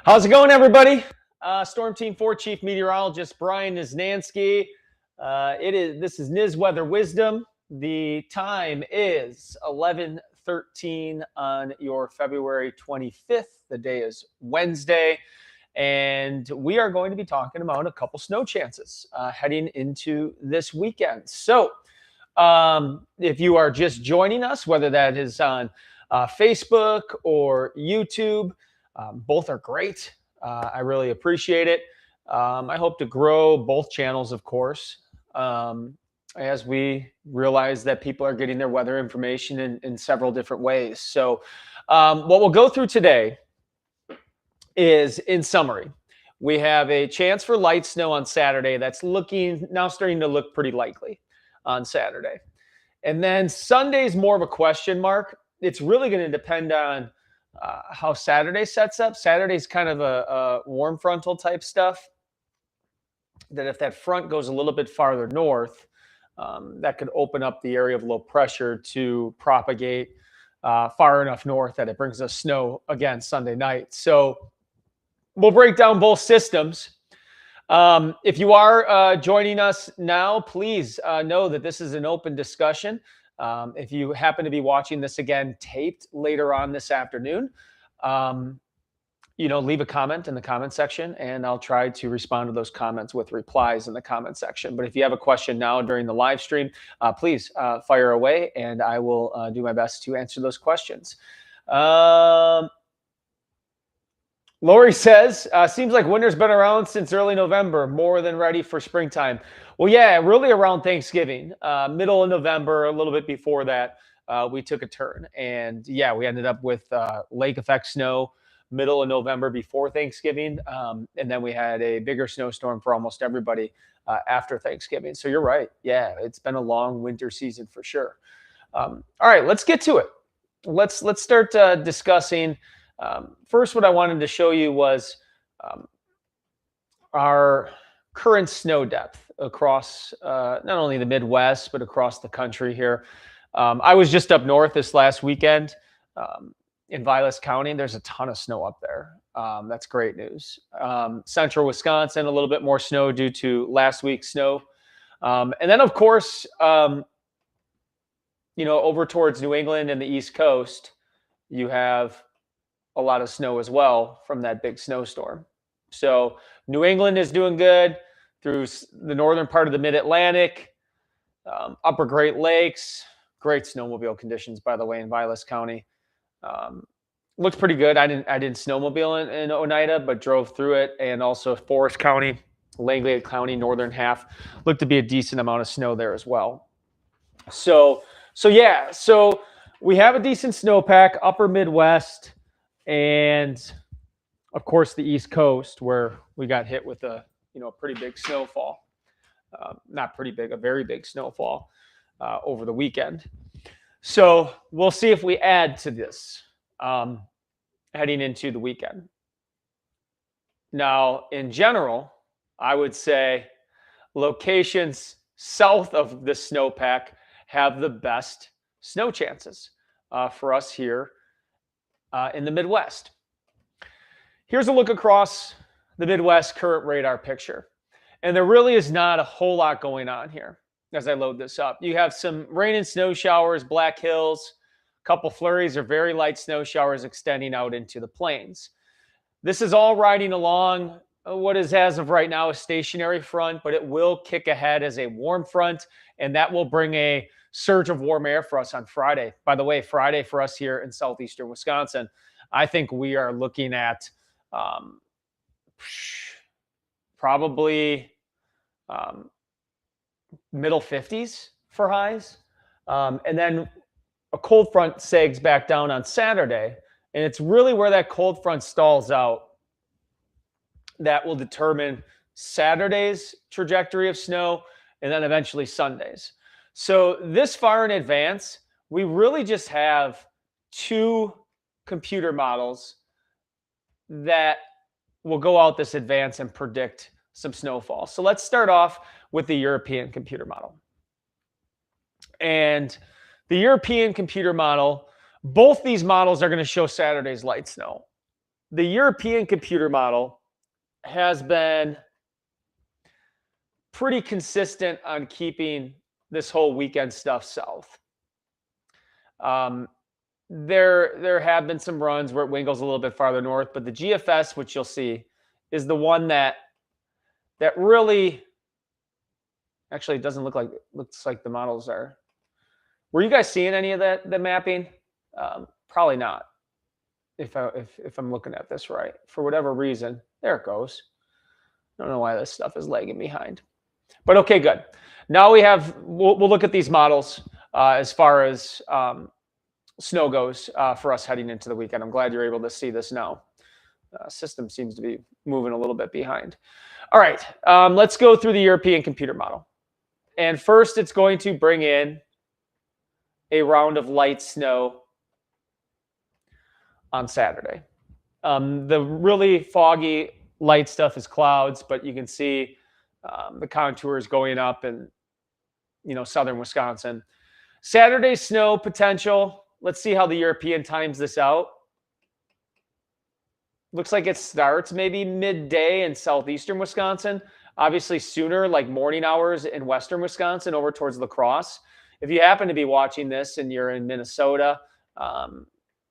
How's it going, everybody? Storm Team 4 Chief Meteorologist Brian Niznansky. This is Niz Weather Wizdom. The time is 11:13 on your February 25th. The day is Wednesday, and we are going to be talking about a couple snow chances heading into this weekend. So, if you are just joining us, whether that is on Facebook or YouTube, both are great. I really appreciate it. I hope to grow both channels, of course, as we realize that people are getting their weather information in several different ways. So what we'll go through today is, in summary, we have a chance for light snow on Saturday. That's starting to look pretty likely on Saturday. And then Sunday's more of a question mark. It's really going to depend on how Saturday sets up. Saturday's kind of a warm frontal type stuff, that if that front goes a little bit farther north, that could open up the area of low pressure to propagate far enough north that it brings us snow again Sunday night. So we'll break down both systems. If you are joining us now, please know that this is an open discussion. If you happen to be watching this again taped later on this afternoon, leave a comment in the comment section, and I'll try to respond to those comments with replies in the comment section. But if you have a question now during the live stream, please fire away, and I will do my best to answer those questions. Lori says, seems like winter's been around since early November, more than ready for springtime. Well, yeah, really around Thanksgiving, middle of November, a little bit before that, we took a turn. And yeah, we ended up with lake effect snow middle of November before Thanksgiving. And then we had a bigger snowstorm for almost everybody after Thanksgiving. So you're right. Yeah, it's been a long winter season for sure. All right, let's get to it. Let's start discussing. First, what I wanted to show you was our current snow depth across not only the Midwest, but across the country here. I was just up north this last weekend in Vilas County. There's a ton of snow up there. That's great news. Central Wisconsin, a little bit more snow due to last week's snow. And then, of course, over towards New England and the East Coast, you have a lot of snow as well from that big snowstorm. So New England is doing good through the northern part of the Mid-Atlantic, upper Great Lakes. Great snowmobile conditions, by the way, in Vilas County. Looks pretty good. I didn't snowmobile in Oneida, but drove through it. And also Forest County, Langley County, northern half, looked to be a decent amount of snow there as well. So we have a decent snowpack, upper Midwest, and of course the East Coast, where we got hit with a pretty big snowfall. Not pretty big, a very big snowfall over the weekend. So we'll see if we add to this heading into the weekend. Now, in general, I would say locations south of the snowpack have the best snow chances for us here in the Midwest. Here's a look across the Midwest current radar picture. And there really is not a whole lot going on here as I load this up. You have some rain and snow showers, Black Hills, a couple flurries or very light snow showers extending out into the plains. This is all riding along what is, as of right now, a stationary front, but it will kick ahead as a warm front, and that will bring a surge of warm air for us on Friday. By the way, Friday for us here in southeastern Wisconsin, I think we are looking at probably middle 50s for highs. And then a cold front sags back down on Saturday. And it's really where that cold front stalls out that will determine Saturday's trajectory of snow and then eventually Sunday's. So this far in advance, we really just have two computer models that will go out this advance and predict some snowfall. So let's start off with the European computer model. And the European computer model, both these models are going to show Saturday's light snow. the European computer model has been pretty consistent on keeping this whole weekend stuff south. There have been some runs where it wiggles a little bit farther north, but the GFS, which you'll see, is the one that really actually it doesn't look like looks like the models are. Were you guys seeing any of the mapping? Probably not. If I'm looking at this right, for whatever reason, there it goes. I don't know why this stuff is lagging behind, but okay, good. Now we'll look at these models as far as snow goes for us heading into the weekend. I'm glad you're able to see this now. System seems to be moving a little bit behind. All right, let's go through the European computer model. And first, it's going to bring in a round of light snow on Saturday. The really foggy light stuff is clouds, but you can see the contours going up in southern Wisconsin. Saturday snow potential. Let's see how the European times this out. Looks like it starts maybe midday in southeastern Wisconsin. Obviously sooner, like morning hours in western Wisconsin over towards La Crosse. If you happen to be watching this and you're in Minnesota,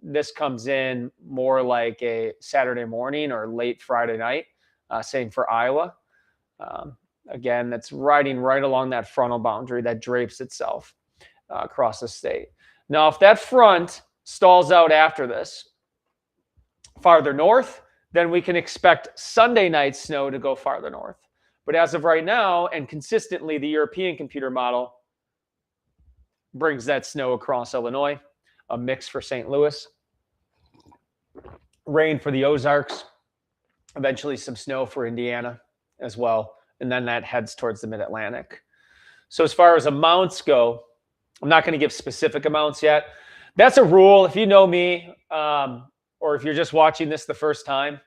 this comes in more like a Saturday morning or late Friday night. Same for Iowa. Again, that's riding right along that frontal boundary that drapes itself across the state. Now, if that front stalls out after this, farther north, then we can expect Sunday night snow to go farther north. But as of right now, and consistently, the European computer model brings that snow across Illinois, a mix for St. Louis, rain for the Ozarks, eventually some snow for Indiana as well, and then that heads towards the Mid-Atlantic. So as far as amounts go, I'm not going to give specific amounts yet. That's a rule. If you know me, or if you're just watching this the first time,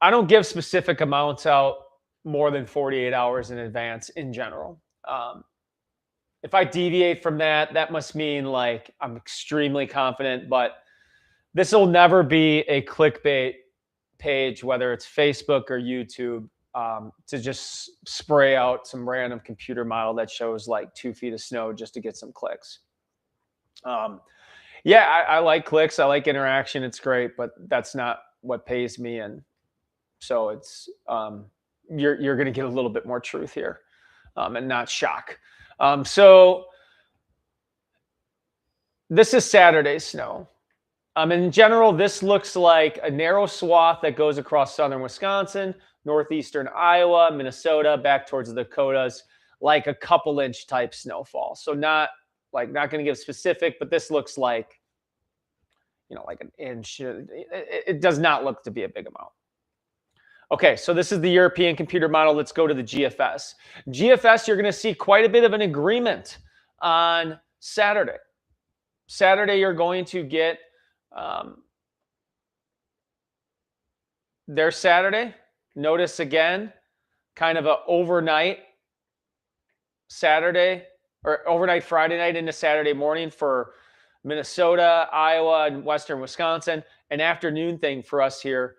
I don't give specific amounts out more than 48 hours in advance in general. If I deviate from that, that must mean like I'm extremely confident, but this will never be a clickbait page, whether it's Facebook or YouTube, to just spray out some random computer model that shows like 2 feet of snow just to get some clicks. Yeah, I like clicks. I like interaction. It's great, but that's not what pays me. And so it's you're going to get a little bit more truth here and not shock. So this is Saturday snow. In general, this looks like a narrow swath that goes across southern Wisconsin, northeastern Iowa, Minnesota, back towards the Dakotas, like a couple inch type snowfall. So not going to give specific, but this looks like, like an inch. It does not look to be a big amount. Okay, so this is the European computer model. Let's go to the GFS. GFS, you're going to see quite a bit of an agreement on Saturday. Saturday, you're going to get their Saturday. Notice again, kind of an overnight Saturday or overnight Friday night into Saturday morning for Minnesota, Iowa, and western Wisconsin. An afternoon thing for us here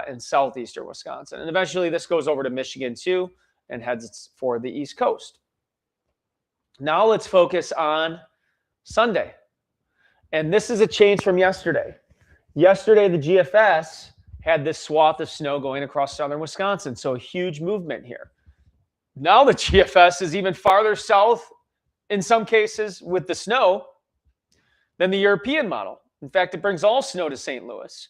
in southeastern Wisconsin. And eventually this goes over to Michigan too and heads for the East Coast. Now let's focus on Sunday. And this is a change from yesterday. Yesterday, the GFS had this swath of snow going across southern Wisconsin. So a huge movement here. Now the GFS is even farther south in some cases with the snow than the European model. In fact, it brings all snow to St. Louis.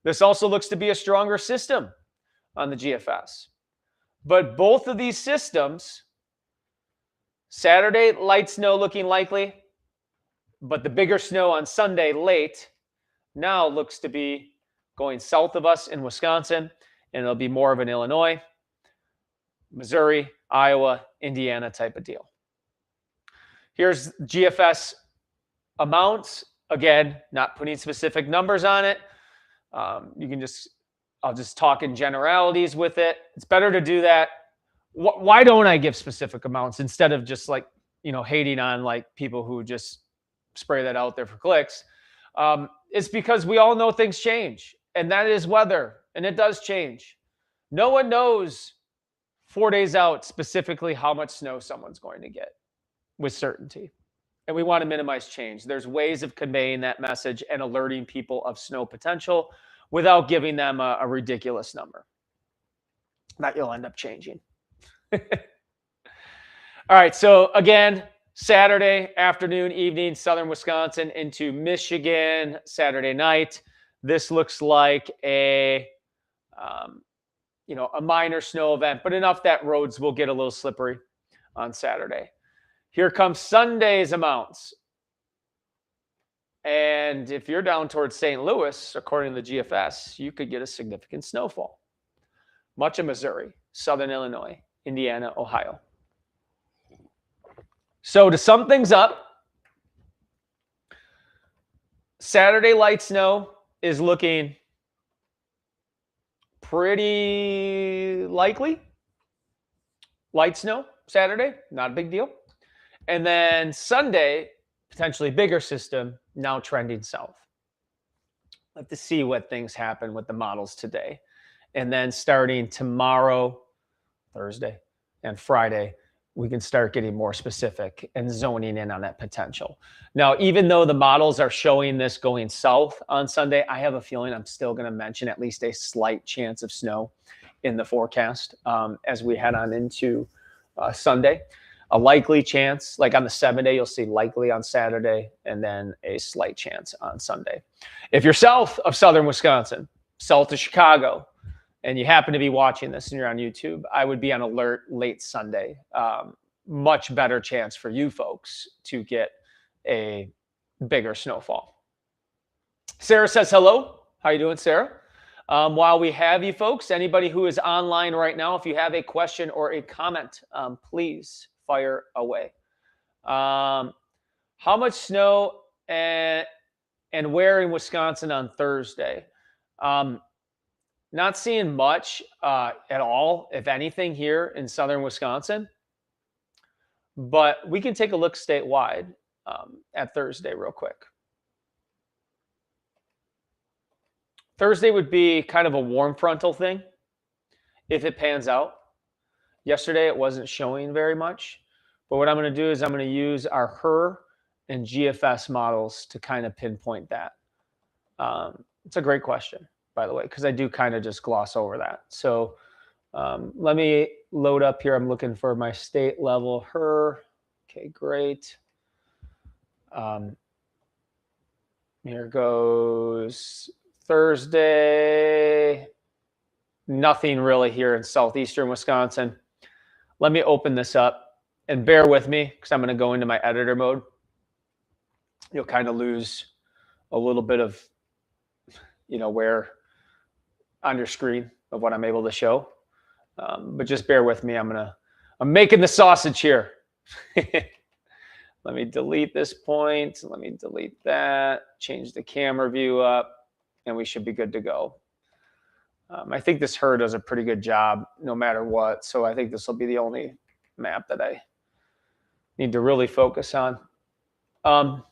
This also looks to be a stronger system on the GFS. But both of these systems, Saturday, light snow looking likely, but the bigger snow on Sunday late now looks to be going south of us in Wisconsin, and it'll be more of an Illinois, Missouri, Iowa, Indiana type of deal. Here's GFS amounts. Again, not putting specific numbers on it. I'll just talk in generalities with it. It's better to do that. Why don't I give specific amounts instead of just like, hating on like people who just spray that out there for clicks? It's because we all know things change. And that is weather, and it does change. No one knows 4 days out specifically how much snow someone's going to get with certainty. And we want to minimize change. There's ways of conveying that message and alerting people of snow potential without giving them a ridiculous number that you'll end up changing. All right. So again, Saturday afternoon, evening, southern Wisconsin into Michigan, Saturday night. This looks like a minor snow event, but enough that roads will get a little slippery on Saturday. Here comes Sunday's amounts. And if you're down towards St. Louis, according to the GFS, you could get a significant snowfall. Much of Missouri, southern Illinois, Indiana, Ohio. So to sum things up, Saturday light snow is looking pretty likely. Light snow Saturday, not a big deal. And then Sunday, potentially bigger system, now trending south. Let's to see what things happen with the models today. And then starting tomorrow, Thursday, and Friday, we can start getting more specific and zoning in on that potential. Now, even though the models are showing this going south on Sunday, I have a feeling I'm still going to mention at least a slight chance of snow in the forecast as we head on into Sunday. A likely chance, like on the 7-day, you'll see likely on Saturday, and then a slight chance on Sunday. If you're south of southern Wisconsin, south of Chicago, and you happen to be watching this and you're on YouTube, I would be on alert late Sunday. Much better chance for you folks to get a bigger snowfall. Sarah says hello. How you doing, Sarah? While we have you folks, anybody who is online right now, if you have a question or a comment, please fire away. How much snow and where in Wisconsin on Thursday? Not seeing much at all, if anything, here in southern Wisconsin. But we can take a look statewide at Thursday real quick. Thursday would be kind of a warm frontal thing if it pans out. Yesterday, it wasn't showing very much. But what I'm going to do is I'm going to use our HER and GFS models to kind of pinpoint that. It's a great question, by the way, because I do kind of just gloss over that. So let me load up here. I'm looking for my state level HER. Okay, great. Here goes Thursday. Nothing really here in southeastern Wisconsin. Let me open this up and bear with me because I'm going to go into my editor mode. You'll kind of lose a little bit of, where on your screen of what I'm able to show. But just bear with me. I'm making the sausage here. Let me delete this point. Let me delete that. Change the camera view up, and we should be good to go. I think this HER does a pretty good job no matter what. So I think this will be the only map that I need to really focus on. All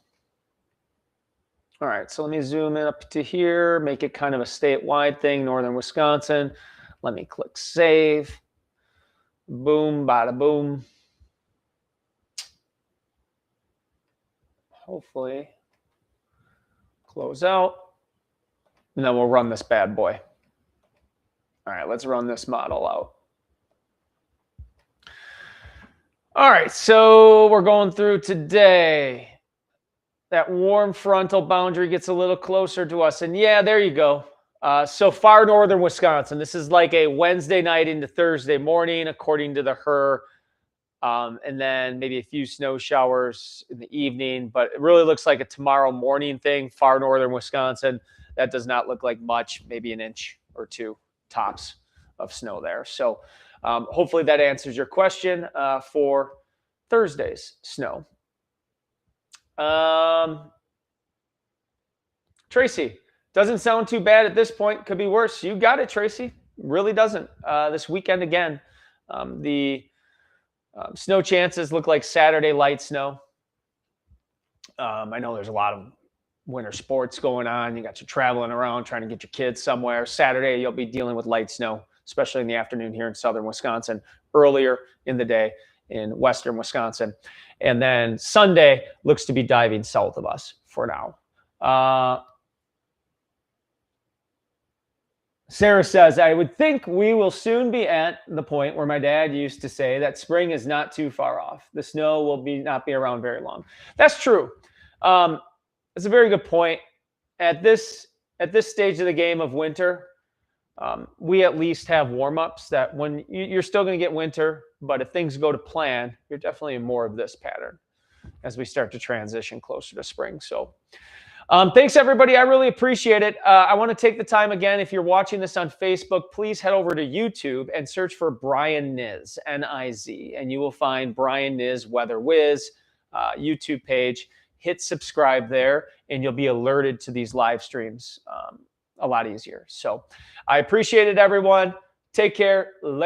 right, so let me zoom in up to here, make it kind of a statewide thing, northern Wisconsin. Let me click save. Boom, bada boom. Hopefully close out, and then we'll run this bad boy. All right, let's run this model out. All right, so we're going through today. That warm frontal boundary gets a little closer to us. And yeah, there you go. So far northern Wisconsin. This is like a Wednesday night into Thursday morning, according to the HER. And then maybe a few snow showers in the evening. But it really looks like a tomorrow morning thing, far northern Wisconsin. That does not look like much, maybe an inch or two tops of snow there. So hopefully that answers your question for Thursday's snow. Tracy, doesn't sound too bad at this point. Could be worse. You got it, Tracy. Really doesn't. This weekend again, the snow chances look like Saturday light snow. I know there's a lot of winter sports going on. You got you traveling around trying to get your kids somewhere. Saturday, you'll be dealing with light snow, especially in the afternoon here in southern Wisconsin, earlier in the day in western Wisconsin. And then Sunday looks to be diving south of us for now. Sarah says, I would think we will soon be at the point where my dad used to say that spring is not too far off. The snow will not be around very long. That's true. That's a very good point. At this stage of the game of winter, we at least have warm-ups that when you're still going to get winter, but if things go to plan, you're definitely in more of this pattern as we start to transition closer to spring. So thanks, everybody. I really appreciate it. I want to take the time again. If you're watching this on Facebook, please head over to YouTube and search for Brian Niz, N-I-Z, and you will find Brian Niz Weather Wiz YouTube page. Hit subscribe there, and you'll be alerted to these live streams a lot easier. So I appreciate it, everyone. Take care.